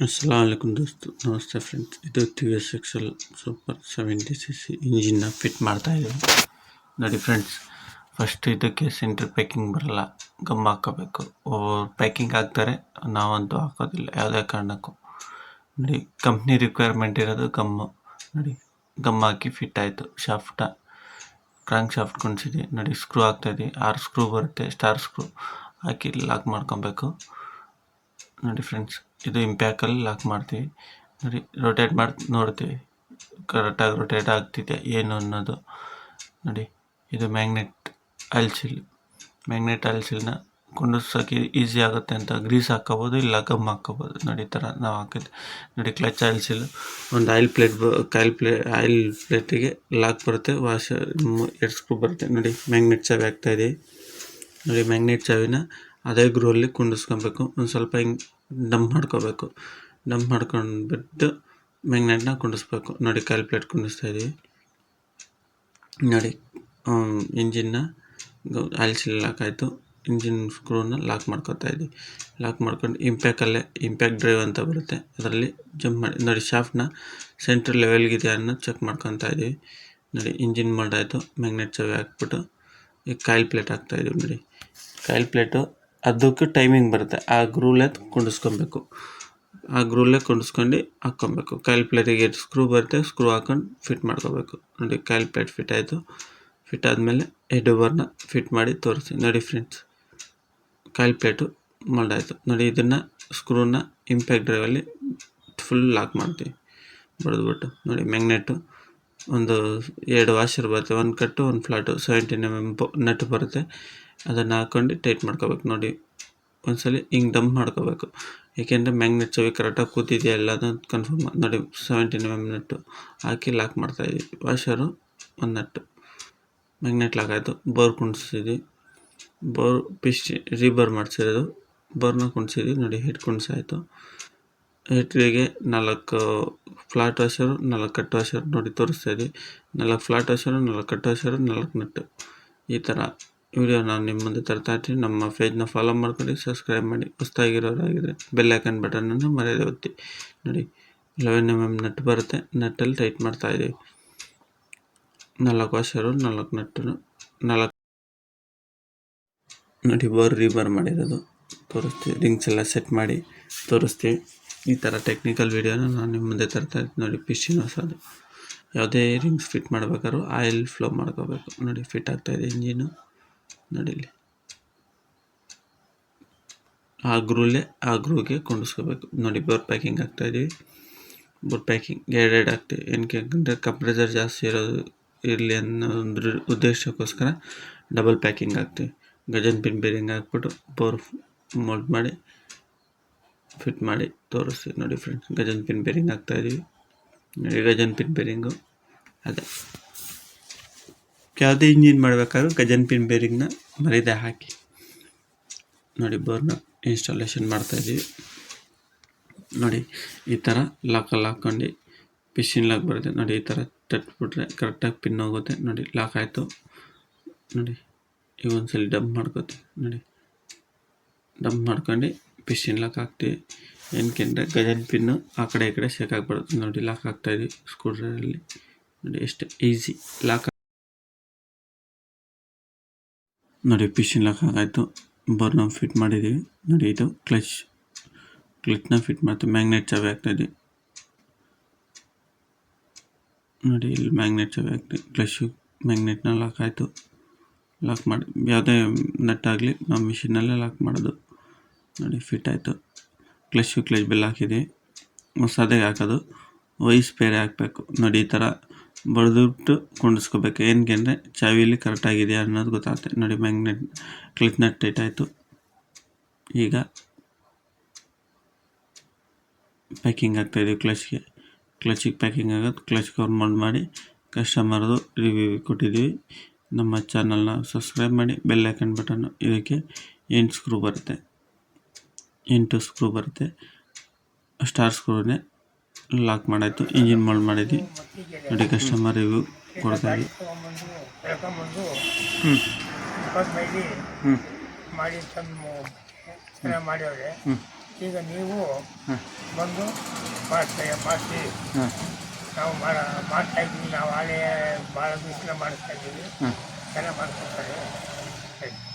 अस्सलामुअलैकुम दोस्तों, ನಮಸ್ತೆ ಫ್ರೆಂಡ್ಸ್. ಇದು T V S excel super 70cc ಇಂಜಿನ್ನ ಫಿಟ್ ಮಾಡ್ತಾ ಇದ್ದೀವಿ ನೋಡಿ ಫ್ರೆಂಡ್ಸ್. ಫಸ್ಟ್ ಇದಕ್ಕೆ ಸೆಂಟ್ರ್ ಪ್ಯಾಕಿಂಗ್ ಬರಲ್ಲ, ಗಮ್ ಹಾಕೋಬೇಕು. ಪ್ಯಾಕಿಂಗ್ ಹಾಕ್ತಾರೆ, ನಾವಂತೂ ಹಾಕೋದಿಲ್ಲ ಯಾವುದೇ ಕಾರಣಕ್ಕೂ. ನೋಡಿ, ಕಂಪ್ನಿ ರಿಕ್ವೈರ್ಮೆಂಟ್ ಇರೋದು ಗಮ್ಮು. ನೋಡಿ, ಗಮ್ ಹಾಕಿ ಫಿಟ್ ಆಯಿತು. ಕ್ರಾಂಕ್ ಶಾಫ್ಟ್ ಕುಣಿಸಿದ್ವಿ. ನೋಡಿ, ಸ್ಕ್ರೂ ಹಾಕ್ತಾಯಿದ್ವಿ. 6 ಸ್ಕ್ರೂ ಬರುತ್ತೆ, ಸ್ಟಾರ್ ಸ್ಕ್ರೂ ಹಾಕಿ ಲಾಕ್ ಮಾಡ್ಕೊಬೇಕು. ನೋಡಿ ಫ್ರೆಂಡ್ಸ್, ಇದು ಇಂಪ್ಯಾಕಲ್ಲಿ ಲಾಕ್ ಮಾಡ್ತೀವಿ. ನೋಡಿ, ರೊಟೇಟ್ ಮಾಡಿ ನೋಡ್ತೀವಿ ಕರೆಕ್ಟಾಗಿ ರೊಟೇಟ್ ಆಗ್ತಿದೆ ಏನು ಅನ್ನೋದು. ನೋಡಿ, ಇದು ಮ್ಯಾಗ್ನೆಟ್ ಆಯಿಲ್ ಸೀಲ್ನ ಕುಂಡಿಸೋಕೆ ಈಸಿ ಆಗುತ್ತೆ ಅಂತ ಗ್ರೀಸ್ ಹಾಕ್ಕೋಬೋದು, ಇಲ್ಲ ಗಮ್ ಹಾಕ್ಕೋಬೋದು. ನೋಡಿ, ಈ ಥರ ನಾವು ಹಾಕಿದ್ವಿ. ನೋಡಿ, ಕ್ಲಚ್ ಆಯಿಲ್ ಸೀಲು, ಒಂದು ಆಯಿಲ್ ಪ್ಲೇಟಿಗೆ ಲಾಕ್ ಬರುತ್ತೆ. ವಾಷರ್ 2 ಸ್ಕ್ರೂ ಬರುತ್ತೆ. ನೋಡಿ, ಮ್ಯಾಗ್ನೆಟ್ ಚಾವಿ ಹಾಕ್ತಾಯಿದ್ದೀವಿ. ನೋಡಿ, ಮ್ಯಾಗ್ನೆಟ್ ಚಾವಿನ ಅದೇ ಗ್ರೂವಲ್ಲಿ ಕುಂಡಿಸ್ಕೊಬೇಕು. ಒಂದು ಸ್ವಲ್ಪ ಹಿಂಗೆ ಡಂಪ್ ಮಾಡ್ಕೊಂಡ್ಬಿಟ್ಟು ಮ್ಯಾಗ್ನೆಟ್ನ ಕುಂಡಿಸ್ಬೇಕು. ನೋಡಿ, ಕಾಯಿಲ್ ಪ್ಲೇಟ್ ಕುಂಡಿಸ್ತಾ ಇದ್ದೀವಿ. ನೋಡಿ, ಇಂಜಿನ್ನ ಆಯಿಲ್ ಸೀಲ್ ಲಾಕ್ ಆಯಿತು. ಇಂಜಿನ್ ಸ್ಕ್ರೂನ ಲಾಕ್ ಮಾಡ್ಕೊತಾ ಇದ್ದೀವಿ. ಲಾಕ್ ಮಾಡ್ಕೊಂಡು ಇಂಪ್ಯಾಕ್ಟ್ ಡ್ರೈವ್ ಅಂತ ಬರುತ್ತೆ, ಅದರಲ್ಲಿ ಜಂಪ್ ಮಾಡಿ. ನೋಡಿ, ಶಾಫ್ಟ್ನ ಸೆಂಟ್ರ್ ಲೆವೆಲ್ಗಿದೆಯಾ ಅನ್ನೋ ಚೆಕ್ ಮಾಡ್ಕೊತಾ ಇದ್ದೀವಿ. ನೋಡಿ, ಇಂಜಿನ್ ಮೋಲ್ಡ್ ಆಯಿತು. ಮ್ಯಾಗ್ನೆಟ್ ಚಾವಿ ಹಾಕ್ಬಿಟ್ಟು ಈಗ ಕಾಯಿಲ್ ಪ್ಲೇಟ್ ಹಾಕ್ತಾಯಿದ್ದೀವಿ. ನೋಡಿ, ಕಾಯಿಲ್ ಪ್ಲೇಟು ಅದಕ್ಕೆ ಟೈಮಿಂಗ್ ಬರುತ್ತೆ, ಆ ಗ್ರೂಲೇ ಕುಂಡಿಸ್ಕೊಬೇಕು. ಆ ಗ್ರೂಲೇ ಕುಂಡಿಸ್ಕೊಂಡು ಹಾಕ್ಕೊಬೇಕು. ಕಾಯಿಲ್ ಪ್ಲೇಟಿಗೆ 2 ಸ್ಕ್ರೂ ಬರುತ್ತೆ, ಸ್ಕ್ರೂ ಹಾಕೊಂಡು ಫಿಟ್ ಮಾಡ್ಕೋಬೇಕು. ನೋಡಿ, ಕಾಯಿಲ್ ಪ್ಲೇಟ್ ಫಿಟ್ ಆಯಿತು. ಫಿಟ್ ಆದಮೇಲೆ ಹೆಡ್ ಓವರ್ನ ಫಿಟ್ ಮಾಡಿ ತೋರಿಸಿ. ನೋಡಿ ಫ್ರೆಂಡ್ಸ್, ಕಾಯಿಲ್ ಪ್ಲೇಟು ಮೋಲ್ಡ್ ಆಯಿತು. ನೋಡಿ, ಇದನ್ನು ಸ್ಕ್ರೂನ ಇಂಪ್ಯಾಕ್ಟ್ ಡ್ರೈವಲ್ಲಿ ಫುಲ್ ಲಾಕ್ ಮಾಡ್ತೀವಿ ಬಡಿದ್ಬಿಟ್ಟು. ನೋಡಿ, ಮ್ಯಾಗ್ನೆಟು ಒಂದು 2 ವಾಷರ್ ಬರುತ್ತೆ, ಒಂದು ಕಟ್ಟು ಒಂದು ಫ್ಲಾಟು. 17mm ನಟ್ಟು ಬರುತ್ತೆ, ಅದನ್ನು ಹಾಕ್ಕೊಂಡು ಟೈಟ್ ಮಾಡ್ಕೋಬೇಕು. ನೋಡಿ, ಒಂದ್ಸಲ ಹಿಂಗೆ ಡಂಪ್ ಮಾಡ್ಕೋಬೇಕು, ಏಕೆಂದರೆ ಮ್ಯಾಗ್ನೆಟ್ ಚಾವಿ ಕರೆಕ್ಟಾಗಿ ಕೂತಿದೆಯಾ ಇಲ್ಲ ಅದನ್ನು ಕನ್ಫರ್ಮ್. ನೋಡಿ, 17mm ನಟ್ಟು ಹಾಕಿ ಲಾಕ್ ಮಾಡ್ತಾಯಿದ್ವಿ. ವಾಷರು, ಒಂದು ನಟ್ಟು, ಮ್ಯಾಗ್ನೆಟ್ ಲಾಕ್ ಆಯಿತು. ಬೋರ್ ಕುಣಿಸಿದ್ವಿ. ಬೋರ್ ರೀಬರ್ ಮಾಡಿಸಿರೋದು, ಬೋರ್ನ ಕುಣಿಸಿದ್ವಿ. ನೋಡಿ, ಹೆಡ್ ಕುಣಿಸಾಯಿತು. ಹೆಡ್ಗೆ 4 ಫ್ಲಾಟ್ ವಾಷರು, 4 ಕಟ್ ವಾಷರು ನೋಡಿ ತೋರಿಸ್ತಾಯಿದ್ವಿ. 4 flat washer, 4 cut washer, 4 nut. ಈ ಥರ ವಿಡಿಯೋ ನಾನು ನಿಮ್ಮ ಮುಂದೆ ತರ್ತಾ ಇರ್ತೀನಿ. ನಮ್ಮ ಪೇಜ್ನ ಫಾಲೋ ಮಾಡ್ಕೊಂಡು ಸಬ್ಸ್ಕ್ರೈಬ್ ಮಾಡಿ. ಹೊಸದಾಗಿರೋರಾಗಿದ್ದರೆ ಬೆಲ್ ಐಕನ್ ಬಟನನ್ನು ಮರೆಯದೆ ಒತ್ತಿ. ನೋಡಿ, 11mm ನಟ್ಟು ಬರುತ್ತೆ, ನಟ್ಟಲ್ಲಿ ಟೈಟ್ ಮಾಡ್ತಾಯಿದ್ದೀವಿ. 4 ವಾಷರು, 4 ನಟ್ಟು, 4. ನೋಡಿ, ಬೋರ್ ರೀಬರ್ ಮಾಡಿರೋದು ತೋರಿಸ್ತೀವಿ. ರಿಂಗ್ಸ್ ಎಲ್ಲ ಸೆಟ್ ಮಾಡಿ ತೋರಿಸ್ತೀವಿ. ಈ ಥರ ಟೆಕ್ನಿಕಲ್ ವೀಡಿಯೋನ ನಾನು ನಿಮ್ಮ ಮುಂದೆ ತರ್ತಾ ಇರ್ತೀನಿ. ನೋಡಿ, ಪಿಸ್ಟಿನ್ ಹೊಸದು. ಯಾವುದೇ ರಿಂಗ್ಸ್ ಫಿಟ್ ಮಾಡ್ಬೇಕಾದ್ರೂ ಆಯಿಲ್ ಫ್ಲೋ ಮಾಡ್ಕೋಬೇಕು. ನೋಡಿ, ಫಿಟ್ ಆಗ್ತಾಯಿದೆ ಇಂಜಿನು. ನೋಡಿ, ಇಲ್ಲಿ ಆ ಗ್ರೂಗೆ ಕುಂಡಿಸ್ಕೋಬೇಕು. ನೋಡಿ, ಬೋರ್ ಪ್ಯಾಕಿಂಗ್ ಹಾಕ್ತಾಯಿದ್ದೀವಿ. ಬೋರ್ ಪ್ಯಾಕಿಂಗ್ ಎರಡೆರಡು ಹಾಕ್ತೀವಿ. ಏನಕ್ಕೆ ಅಂದರೆ ಕಂಪ್ರೆಸರ್ ಜಾಸ್ತಿ ಇರಲಿ ಅನ್ನೋ ಒಂದು ಉದ್ದೇಶಕ್ಕೋಸ್ಕರ ಡಬಲ್ ಪ್ಯಾಕಿಂಗ್ ಹಾಕ್ತೀವಿ. ಗಜನ್ ಪಿನ್ ಬೇರಿಂಗ್ ಹಾಕ್ಬಿಟ್ಟು ಬೋರ್ ಮೋಲ್ಡ್ ಮಾಡಿ ಫಿಟ್ ಮಾಡಿ ತೋರಿಸ್ತೀವಿ. ನೋಡಿ ಫ್ರೆಂಡ್ಸ್, ಗಜನ್ ಪಿನ್ ಬೇರಿಂಗ್ ಹಾಕ್ತಾಯಿದ್ದೀವಿ. ನೋಡಿ, ಗಜನ್ ಪಿನ್ ಬೇರಿಂಗು ಅದೇ ಯಾವುದೇ ಇಂಜಿನ್ ಮಾಡಬೇಕಾದ್ರೂ ಗಜನ್ ಪಿನ್ ಬೇರಿಂಗ್ನ ಮರೀದೆ ಹಾಕಿ. ನೋಡಿ, ಬೋರ್ನ ಇನ್ಸ್ಟಾಲೇಷನ್ ಮಾಡ್ತಾಯಿದ್ದೀವಿ. ನೋಡಿ, ಈ ಥರ ಲಾಕಲ್ಲಿ ಹಾಕ್ಕೊಂಡು ಪಿಸ್ಟಿನ್ ಲಾಕ್ ಬರುತ್ತೆ. ನೋಡಿ, ಈ ಥರ ತಟ್ಬಿಟ್ರೆ ಕರೆಕ್ಟಾಗಿ ಪಿನ್ ಹೋಗುತ್ತೆ. ನೋಡಿ, ಲಾಕ್ ಆಯಿತು. ನೋಡಿ, ಈಗ ಒಂದ್ಸಲ ಡಂಪ್ ಮಾಡ್ಕೋತೀವಿ. ನೋಡಿ, ಡಂಪ್ ಮಾಡ್ಕೊಂಡು ಪಿಸ್ಟಿನ್ ಲಾಕ್ ಹಾಕ್ತೀವಿ. ಏನಕ್ಕೆ ಅಂದರೆ ಗಜನ್ ಪಿನ್ನು ಆ ಕಡೆ ಈ ಕಡೆ ಶೇಕ್ ಆಗಿಬಿಡುತ್ತೆ. ನೋಡಿ, ಲಾಕ್ ಹಾಕ್ತಾಯಿದ್ವಿ ಸ್ಕ್ರೂ ಡ್ರೈವರಲ್ಲಿ. ನೋಡಿ, ಎಷ್ಟು ಈಸಿ ಲಾಕ್. ನೋಡಿ, ಪಿಸ್ಟಿನ್ ಲಾಕ್ ಆಗಾಯಿತು. ಬೋರ್ನ ಫಿಟ್ ಮಾಡಿದ್ದೀವಿ. ನೋಡಿ, ಇದು ಕ್ಲಚ್ನ ಫಿಟ್ ಮಾಡ್ತೀವಿ. ಮ್ಯಾಗ್ನೆಟ್ ಚಾವಿ ಹಾಕ್ತಾಯಿದ್ವಿ. ನೋಡಿ, ಇಲ್ಲಿ ಮ್ಯಾಗ್ನೆಟ್ ಚಾವಿ ಹಾಕ್ತೀವಿ. ಕ್ಲಚ್ಚು ಮ್ಯಾಗ್ನೆಟ್ನ ಲಾಕ್ ಆಯಿತು. ಲಾಕ್ ಮಾಡಿ ಯಾವುದೇ ನಟ್ಟಾಗಲಿ ನಾವು ಮಿಷಿನಲ್ಲೇ ಲಾಕ್ ಮಾಡೋದು. ನೋಡಿ, ಫಿಟ್ ಆಯಿತು. ಕ್ಲಚ್ ಬೆಲ್ ಹಾಕಿದ್ದೀವಿ. ಹೊಸದೇ ಹಾಕೋದು, ವೈಸ್ ಬೇರೆ ಹಾಕಬೇಕು. ನೋಡಿ, ಈ ಥರ ಬಡಿದ್ಬಿಟ್ಟು ಕುಂಡಿಸ್ಕೋಬೇಕು. ಏನಕ್ಕೆ ಅಂದರೆ ಚಾವಿಲಿ ಕರೆಕ್ಟಾಗಿದೆಯಾ ಅನ್ನೋದು ಗೊತ್ತಾಗುತ್ತೆ. ನೋಡಿ, ಕ್ಲಚ್ ನಟ್ ಟೈಟ್ ಆಯಿತು. ಈಗ ಪ್ಯಾಕಿಂಗ್ ಹಾಕ್ತಾಯಿದ್ದೀವಿ. ಕ್ಲಚ್ಗೆ ಪ್ಯಾಕಿಂಗ್ ಆಗೋದು. ಕ್ಲಚ್ ಕವರ್ ಮೋಲ್ಡ್ ಮಾಡಿ ಕಸ್ಟಮರ್ದು ರಿವ್ಯೂ ಕೊಟ್ಟಿದ್ದೀವಿ. ನಮ್ಮ ಚಾನಲ್ನ ಸಬ್ಸ್ಕ್ರೈಬ್ ಮಾಡಿ. ಬೆಲ್ ಐಕನ್ ಬಟನ್ನು. ಇದಕ್ಕೆ 8 ಸ್ಕ್ರೂ ಬರುತ್ತೆ, 8 ಸ್ಕ್ರೂ ಬರುತ್ತೆ. ಸ್ಟಾರ್ ಸ್ಕ್ರೂನೇ ಲಾಕ್ ಮಾಡಾಯಿತು. ಇಂಜಿನ್ ಮೋಲ್ಡ್ ಮಾಡಿದ್ವಿ. ನೋಡಿ, ಕಸ್ಟಮರ್ ರಿವ್ಯೂ ಕೊಡ್ತಾಯಿದ್ವಿ. ಮಾಡಿ ತಂದು ಚೆನ್ನಾಗಿ ಮಾಡ್ಯವ್ರೆ. ಈಗ ನೀವು ಹಾಂ ಬಂದು ಮಾಡಿಸಿ ಹಾಂ ನಾವು ಮಾಡ್ತಾಯಿದ್ದೀವಿ. ನಾವು ಹಳೆ ಭಾಳ ದಿವಸ ಮಾಡಿಸ್ತಾ ಇದ್ದೀವಿ, ಹಾಂ ಚೆನ್ನಾಗಿ ಮಾಡಿಕೊಡ್ತಾರೆ. ಸರಿ.